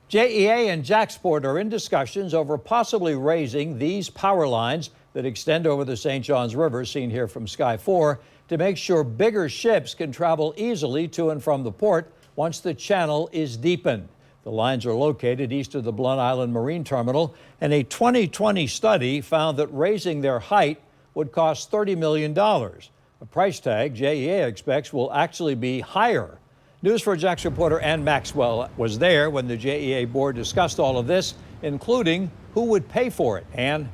JEA and JAXPort are in discussions over possibly raising these power lines that extend over the St. Johns River, seen here from Sky 4, to make sure bigger ships can travel easily to and from the port once the channel is deepened. The lines are located east of the Blount Island Marine Terminal, and a 2020 study found that raising their height would cost $30 million. A price tag JEA expects will actually be higher. News4 JAX reporter Ann Maxwell was there when the JEA board discussed all of this, including who would pay for it. Ann?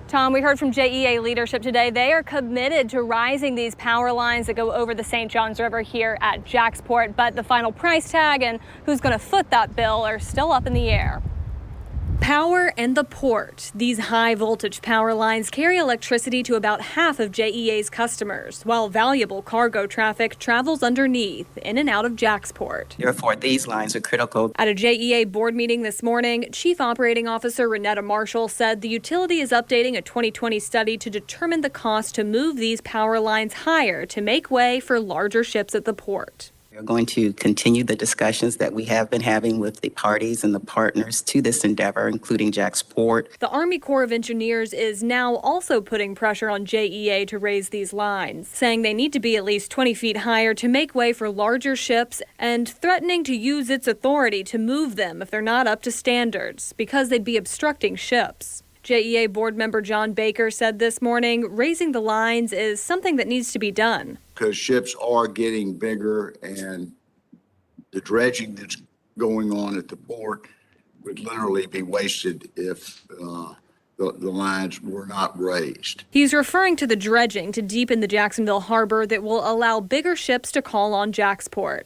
Tom, we heard from JEA leadership today. They are committed to rising these power lines that go over the St. Johns River here at JAXPort, but the final price tag and who's going to foot that bill are still up in the air. Power and the port. These high voltage power lines carry electricity to about half of JEA's customers, while valuable cargo traffic travels underneath, in and out of JAXPort. Therefore, these lines are critical. At a JEA board meeting this morning, Chief Operating Officer Renetta Marshall said the utility is updating a 2020 study to determine the cost to move these power lines higher to make way for larger ships at the port. We're going to continue the discussions that we have been having with the parties and the partners to this endeavor, including JAXPort. The Army Corps of Engineers is now also putting pressure on JEA to raise these lines, saying they need to be at least 20 feet higher to make way for larger ships, and threatening to use its authority to move them if they're not up to standards, because they'd be obstructing ships. JEA board member John Baker said this morning raising the lines is something that needs to be done. Because ships are getting bigger and the dredging that's going on at the port would literally be wasted if the lines were not raised. He's referring to the dredging to deepen the Jacksonville harbor that will allow bigger ships to call on JAXPort.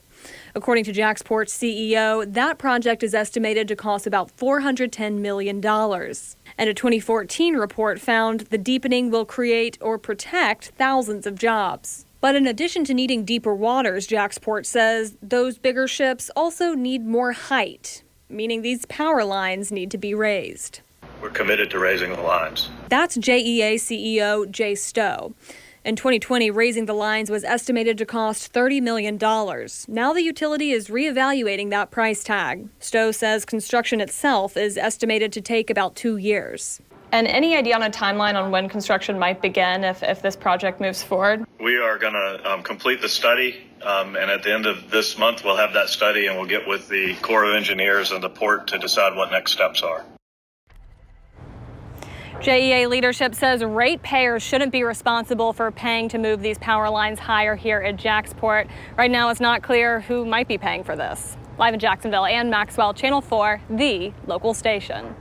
According to JAXPort's CEO, that project is estimated to cost about $410 million. And a 2014 report found the deepening will create or protect thousands of jobs. But in addition to needing deeper waters, JAXPort says those bigger ships also need more height, meaning these power lines need to be raised. We're committed to raising the lines. That's JEA CEO Jay Stowe. In 2020, raising the lines was estimated to cost $30 million. Now the utility is reevaluating that price tag. Stowe says construction itself is estimated to take about 2 years. And any idea on a timeline on when construction might begin if this project moves forward? We are going to complete the study, and at the end of this month, we'll have that study and we'll get with the Corps of Engineers and the port to decide what next steps are. JEA leadership says ratepayers shouldn't be responsible for paying to move these power lines higher here at JAXPort. Right now, it's not clear who might be paying for this. Live in Jacksonville, Ann Maxwell, Channel 4, the local station.